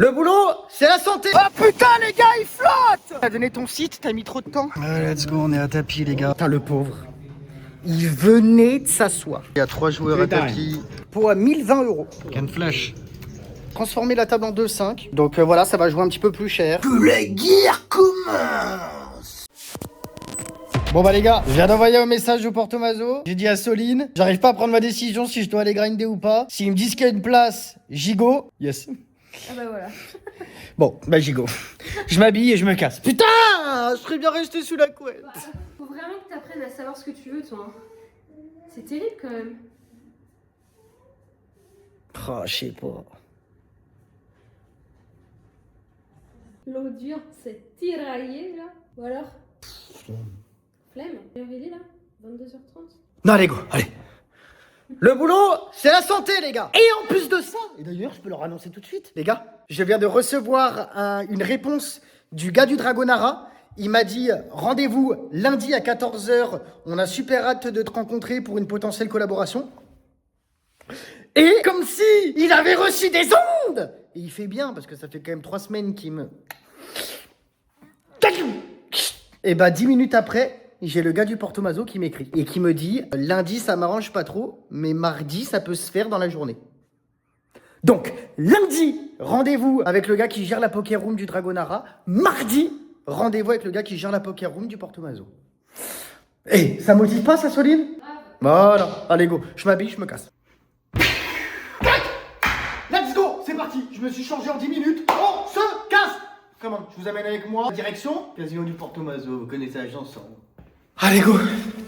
Le boulot, c'est la santé. Oh putain les gars, il flotte. T'as donné ton site, t'as mis trop de temps. Let's go, on est à tapis les gars. Putain le pauvre. Il venait de s'asseoir. Il y a 3 joueurs à tapis. Pour 1020 €. Can flash. Transformer la table en 2-5. Donc voilà, ça va jouer un petit peu plus cher. Que la guerre commence. Bon bah les gars, je viens d'envoyer un message au Portomazo. J'ai dit à Soline, j'arrive pas à prendre ma décision si je dois aller grinder ou pas. S'ils me disent qu'il y a une place, j'y go. Yes. Ah bah voilà. Bon, bah j'y go. Je m'habille et je me casse. Putain, je serais bien resté sous la couette. Faut vraiment que t'apprennes à savoir ce que tu veux, toi. C'est terrible quand même. Oh, je sais pas. L'eau dure, c'est tiraillé là. Ou alors flemme. Quelle heure il est là 22h30. Non, allez, go, allez. Le boulot, c'est la santé, les gars. Et en plus de ça, et d'ailleurs, je peux leur annoncer tout de suite, les gars, je viens de recevoir une réponse du gars du Dragonara. Il m'a dit, rendez-vous lundi à 14h. On a super hâte de te rencontrer pour une potentielle collaboration. Et comme si il avait reçu des ondes. Et il fait bien, parce que ça fait quand même 3 semaines qu'il me... Et bah 10 minutes après, j'ai le gars du Portomazo qui m'écrit et qui me dit « Lundi, ça m'arrange pas trop, mais mardi, ça peut se faire dans la journée. » Donc, lundi, rendez-vous avec le gars qui gère la poker room du Dragonara. Mardi, rendez-vous avec le gars qui gère la poker room du Portomazo. Eh, ça motive pas, ça, Soline? Voilà, allez go, je m'habille, je me casse. Let's go, c'est parti, je me suis changé en 10 minutes, on se casse. Comment? Je vous amène avec moi, direction Casino du Portomazo, vous connaissez l'agence. Allez go,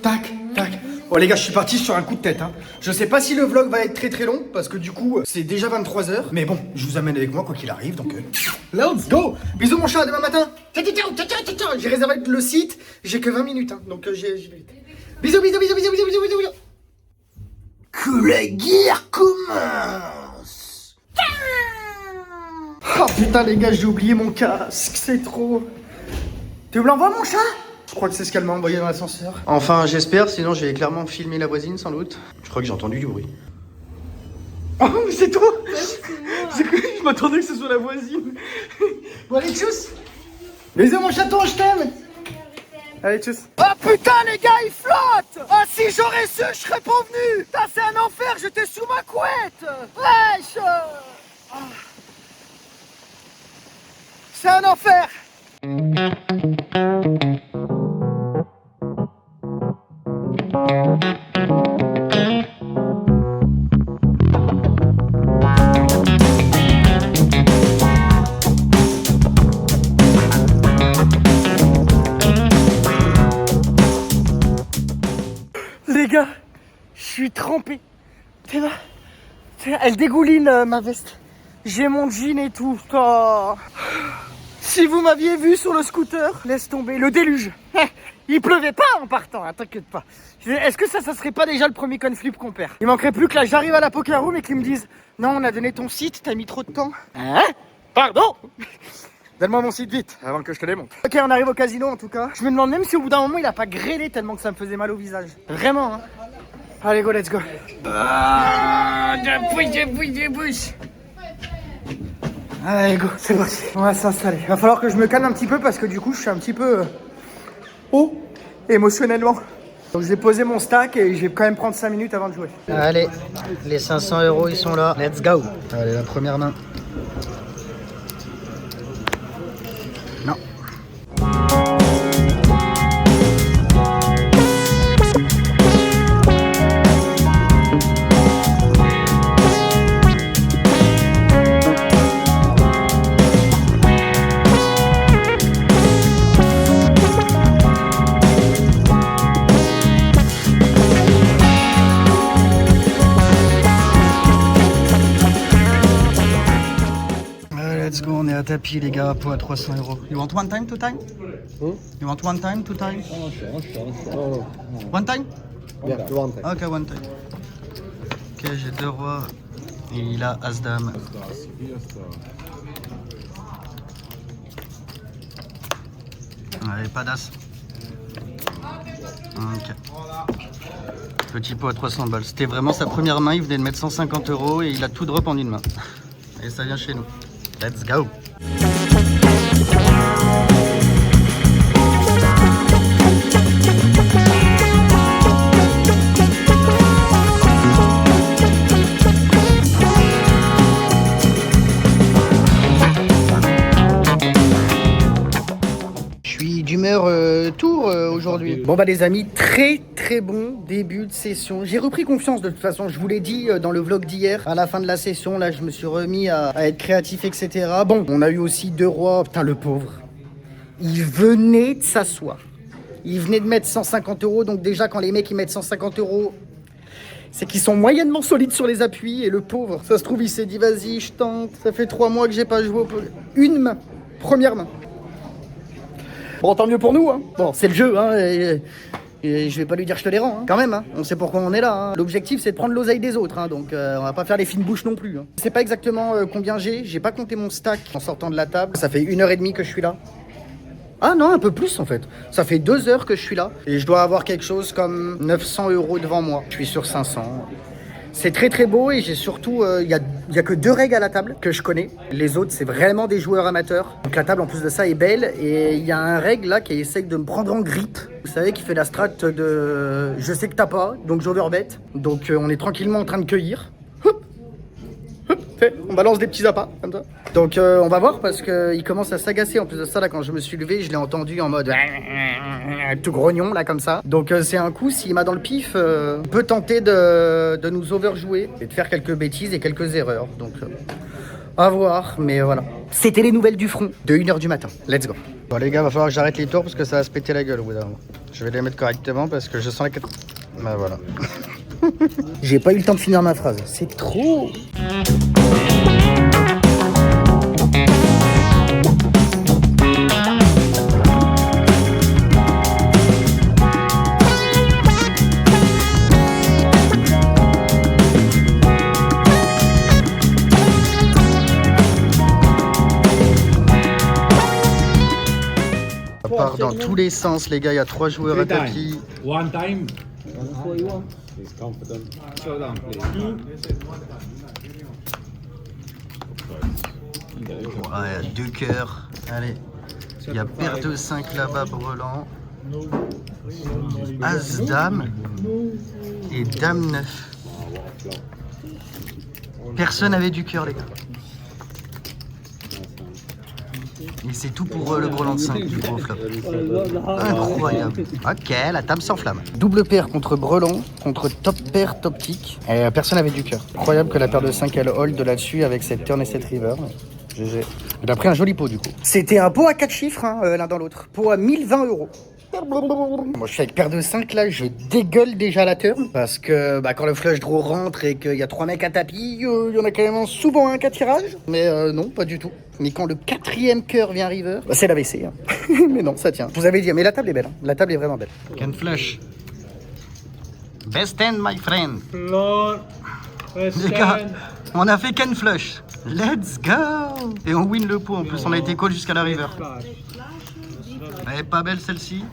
tac, tac. Bon les gars, je suis parti sur un coup de tête. Je sais pas si le vlog va être très très long, parce que du coup, c'est déjà 23h. Mais bon, je vous amène avec moi quoi qu'il arrive, donc... let's go. Bisous mon chat, à demain matin. J'ai réservé le site, j'ai que 20 minutes, donc j'ai vite. Bisous, bisous, bisous, bisous, bisous, bisous, bisous, bisous. Que la guerre commence. Oh putain les gars, j'ai oublié mon casque, c'est trop... Tu me l'envoies mon chat? Je crois que c'est ce qu'elle m'a envoyé dans l'ascenseur. Enfin, j'espère, sinon j'ai clairement filmé la voisine sans doute. Je crois que j'ai entendu du bruit. Oh, mais c'est toi! Je m'attendais que ce soit la voisine. Bon, allez, tchuss! Bisous, mon chaton, je t'aime! Allez, tchuss! Oh putain, les gars, ils flottent! Ah, si j'aurais su, je serais pas venu! Putain, c'est un enfer, j'étais sous ma couette! Wesh! Ah. C'est un enfer! Les gars, je suis trempé. T'es là. Elle dégouline ma veste. J'ai mon jean et tout. Oh. Si vous m'aviez vu sur le scooter, laisse tomber, le déluge. Il pleuvait pas en partant, hein, t'inquiète pas. Est-ce que ça serait pas déjà le premier conflip qu'on perd? Il manquerait plus que là, j'arrive à la poker room et qu'ils me disent non, on a donné ton site, t'as mis trop de temps. Hein? Pardon? Donne-moi mon site vite, avant que je te les montre. Ok, on arrive au casino en tout cas. Je me demande même si au bout d'un moment, il a pas grêlé tellement que ça me faisait mal au visage. Vraiment, hein. Allez, go, let's go. Ah, je bouge. Allez, go, c'est parti. On va s'installer. Va falloir que je me calme un petit peu parce que du coup, je suis un petit peu haut émotionnellement. Donc, j'ai posé mon stack et je vais quand même prendre 5 minutes avant de jouer. Allez, les 500 €, ils sont là. Let's go. Allez, la première main. Non. Let's go, on est à tapis les gars, pot à 300 €. You want one time, two time? You want one time, two time? One time? Yeah, one time. Ok, one time. Ok, j'ai 2 rois et il a As-Dame. Allez, pas d'As. Ok. Petit pot à 300 balles. C'était vraiment sa première main, il venait de mettre 150 € et il a tout drop en une main. Et ça vient chez nous. Let's go. D'humeur tour aujourd'hui. Bon bah les amis, très bon début de session. J'ai repris confiance de toute façon, je vous l'ai dit dans le vlog d'hier. À la fin de la session, là je me suis remis à être créatif, etc. Bon, on a eu aussi 2 rois. Putain, le pauvre, il venait de s'asseoir. Il venait de mettre 150 €. Donc déjà quand les mecs ils mettent 150 €, c'est qu'ils sont moyennement solides sur les appuis. Et le pauvre, ça se trouve il s'est dit vas-y je tente. Ça fait 3 mois que j'ai pas joué au poker. Une main, première main. Bon, tant mieux pour nous, hein. Bon, c'est le jeu, hein. Et je vais pas lui dire je te les rends, hein. Quand même, hein. On sait pourquoi on est là, hein. L'objectif, c'est de prendre l'oseille des autres, hein. Donc, on va pas faire les fines bouches non plus, hein. Je sais pas exactement combien j'ai pas compté mon stack en sortant de la table. Ça fait 1h30 que je suis là. Ah non, un peu plus en fait. Ça fait 2 heures que je suis là. Et je dois avoir quelque chose comme 900 € devant moi. Je suis sur 500. C'est très beau et j'ai surtout, il y a que 2 règles à la table que je connais. Les autres, c'est vraiment des joueurs amateurs. Donc la table en plus de ça est belle et il y a un règle là qui essaye de me prendre en grippe. Vous savez, qui fait la strat de je sais que t'as pas, donc j'overbet. Donc on est tranquillement en train de cueillir. On balance des petits appâts comme ça. Donc on va voir parce qu'il commence à s'agacer. En plus de ça, là, quand je me suis levé, je l'ai entendu en mode tout grognon là comme ça. Donc c'est un coup, s'il m'a dans le pif, on peut tenter de nous overjouer et de faire quelques bêtises et quelques erreurs. Donc à voir, mais voilà. C'était les nouvelles du front de 1h du matin. Let's go. Bon les gars, va falloir que j'arrête les tours parce que ça va se péter la gueule au bout d'un moment. Je vais les mettre correctement parce que je sens la... Bah voilà. J'ai pas eu le temps de finir ma phrase. C'est trop... Ça part dans tous les sens les gars, il y a 3 joueurs à tapis. One time. He's confident. Show down, please. Ouais, 2 cœurs. Allez. Il y a paire de 5 là-bas, brelan. As, dame. Et dame 9. Personne n'avait du cœur, les gars. Et c'est tout pour le brelan de 5 du gros flop. Incroyable. Ok, la table s'enflamme. Double paire contre brelan, contre top paire, top tick. Et personne n'avait du cœur. Incroyable que la paire de 5 elle hold là-dessus avec cette turn et cette river. GG. Il a pris un joli pot du coup. C'était un pot à 4 chiffres, hein, l'un dans l'autre. Pot à 1020 €. Moi je suis avec paire de 5 là, je dégueule déjà la turn. Parce que quand le flush draw rentre et qu'il y a 3 mecs à tapis, il y en a quand même souvent un cas tirage. Mais non, pas du tout. Mais quand le 4e cœur vient river, c'est l'AVC. Hein. Mais non, ça tient. Je vous avais dit, mais la table est belle. Hein. La table est vraiment belle. Can flush. Best end, my friend. Les gars, on a fait can flush. Let's go. Et on win le pot en plus, on a été call jusqu'à la river. Elle est pas belle celle-ci.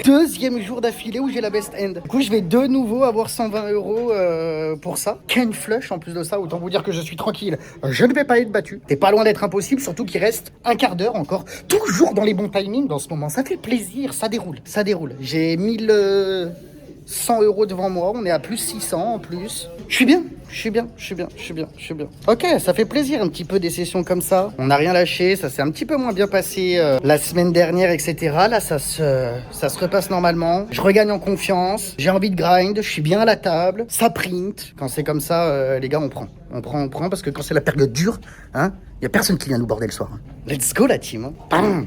Deuxième jour d'affilée où j'ai la best end. Du coup, je vais de nouveau avoir 120 € pour ça. Ken flush en plus de ça, autant vous dire que je suis tranquille. Je ne vais pas être battu. T'es pas loin d'être impossible, surtout qu'il reste un quart d'heure encore. Toujours dans les bons timings dans ce moment. Ça fait plaisir, ça déroule. Ça déroule. J'ai 1100 € devant moi. On est à plus 600 en plus. Je suis bien. Ok, ça fait plaisir un petit peu des sessions comme ça. On n'a rien lâché, ça s'est un petit peu moins bien passé la semaine dernière, etc. Là, ça se repasse normalement. Je regagne en confiance, j'ai envie de grind, je suis bien à la table, ça print. Quand c'est comme ça, les gars, on prend. On prend parce que quand c'est la période dure, hein, y a personne qui vient nous border le soir. Hein. Let's go la team. Hein. Bam.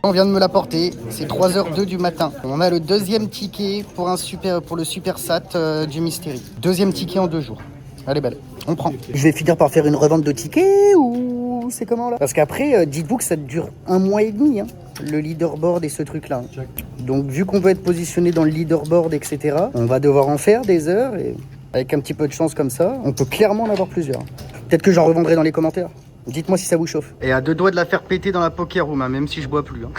On vient de me l'apporter, c'est 3h02 du matin. On a le deuxième ticket pour le super sat du Mystery. Deuxième ticket en 2 jours. Allez, belle, on prend. Je vais finir par faire une revente de tickets ou c'est comment là? Parce qu'après, dites-vous que ça dure 1 mois et demi, hein, le leaderboard et ce truc-là. Donc vu qu'on veut être positionné dans le leaderboard, etc., on va devoir en faire des heures et avec un petit peu de chance comme ça, on peut clairement en avoir plusieurs. Peut-être que j'en revendrai dans les commentaires. Dites-moi si ça vous chauffe. Et à 2 doigts de la faire péter dans la poker room, hein, même si je bois plus. Hein.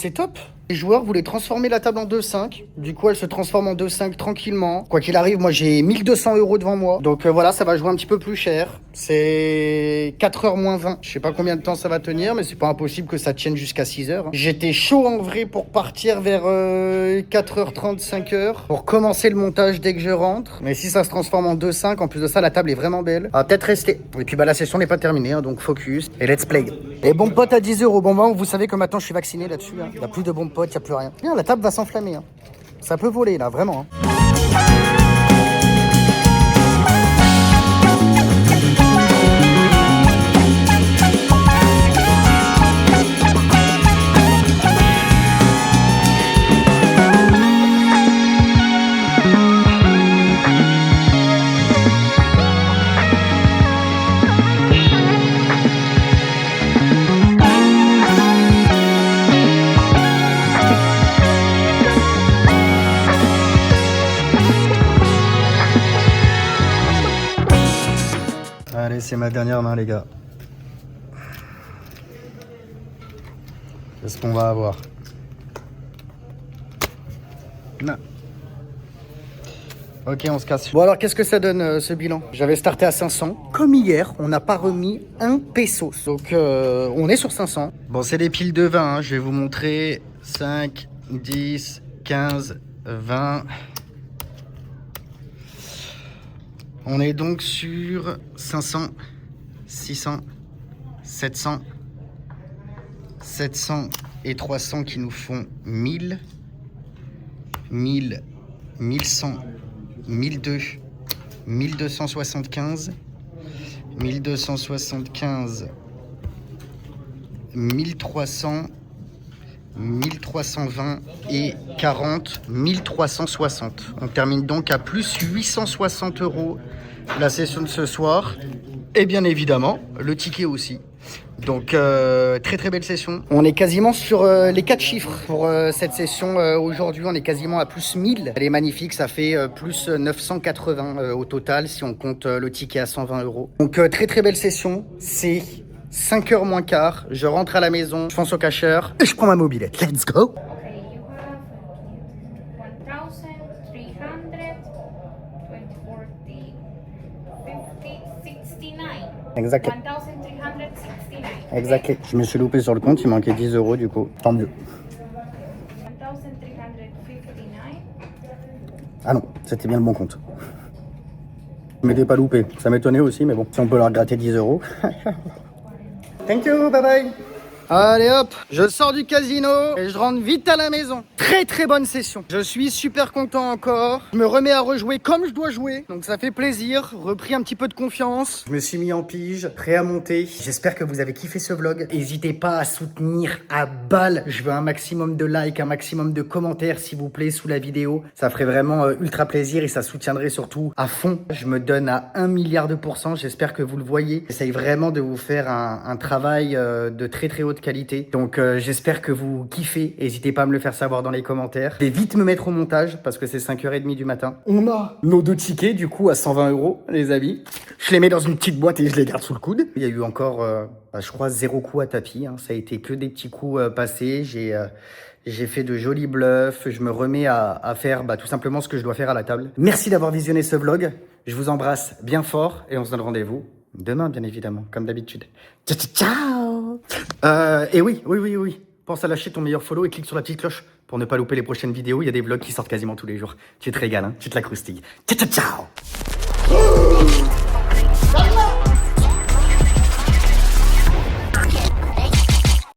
C'est top. Les joueurs voulaient transformer la table en 2-5. Du coup, elle se transforme en 2-5 tranquillement. Quoi qu'il arrive, moi, j'ai 1200 € devant moi. Donc voilà, ça va jouer un petit peu plus cher. C'est 4h moins 20. Je sais pas combien de temps ça va tenir, mais c'est pas impossible que ça tienne jusqu'à 6h. J'étais chaud en vrai pour partir vers 4h30, 5h. Pour commencer le montage dès que je rentre. Mais si ça se transforme en 2-5, en plus de ça, la table est vraiment belle. Elle va peut-être rester. Et puis la session n'est pas terminée, hein, donc focus. Et let's play. Et bon pote à 10 €. Bon, vous savez que maintenant je suis vacciné là-dessus. Il n'y a plus de bons potes, il n'y a plus rien. Bien, la table va s'enflammer. Hein. Ça peut voler là, vraiment. Hein. Allez, c'est ma dernière main, les gars. Qu'est-ce qu'on va avoir? Non. Ok, on se casse. Bon, alors, qu'est-ce que ça donne, ce bilan? J'avais starté à 500. Comme hier, on n'a pas remis un peso. Donc, on est sur 500. Bon, c'est des piles de 20. Hein. Je vais vous montrer 5, 10, 15, 20... On est donc sur 500, 600, 700, 700 et 300 qui nous font 1000, 1000, 1100, 1002, 1275, 1275, 1300, 1320 et 40, 1360. On termine donc à plus 860 € la session de ce soir. Et bien évidemment, le ticket aussi. Donc, très très belle session. On est quasiment sur les 4 chiffres pour cette session. Aujourd'hui, on est quasiment à plus 1000. Elle est magnifique, ça fait plus 980 au total si on compte le ticket à 120 €. Donc, très très belle session. C'est 5h moins quart, je rentre à la maison, je fonce au cacheur et je prends ma mobilette. Let's go! Okay, you have 1,300, 300, 20, 50, Exactement. 1,369. Exactement. Je me suis loupé sur le compte, il manquait 10 € du coup. Tant mieux. 1,359. Ah non, c'était bien le bon compte. Je m'étais pas loupé. Ça m'étonnait aussi, mais bon, si on peut leur gratter 10 €. Thank you, bye bye. Allez hop, je sors du casino et je rentre vite à la maison. Très très bonne session. Je suis super content encore. Je me remets à rejouer comme je dois jouer. Donc ça fait plaisir. Repris un petit peu de confiance. Je me suis mis en pige, prêt à monter. J'espère que vous avez kiffé ce vlog. N'hésitez pas à soutenir à balle. Je veux un maximum de likes, un maximum de commentaires s'il vous plaît sous la vidéo. Ça ferait vraiment ultra plaisir et ça soutiendrait surtout à fond. Je me donne à 1 milliard de %. J'espère que vous le voyez. J'essaye vraiment de vous faire un travail de très très haute qualité. Donc j'espère que vous kiffez. N'hésitez pas à me le faire savoir dans les commentaires. Je vais vite me mettre au montage parce que c'est 5h30 du matin. On a nos 2 tickets du coup à 120 € les amis. Je les mets dans une petite boîte et je les garde sous le coude. Il y a eu encore je crois 0 coup à tapis. Hein. Ça a été que des petits coups passés. J'ai fait de jolis bluffs. Je me remets à faire tout simplement ce que je dois faire à la table. Merci d'avoir visionné ce vlog. Je vous embrasse bien fort et on se donne rendez-vous demain, bien évidemment, comme d'habitude. Ciao, ciao, ciao. Et oui. Pense à lâcher ton meilleur follow et clique sur la petite cloche pour ne pas louper les prochaines vidéos. Il y a des vlogs qui sortent quasiment tous les jours. Tu te régales, hein, tu te la croustilles. Ciao, ciao, ciao.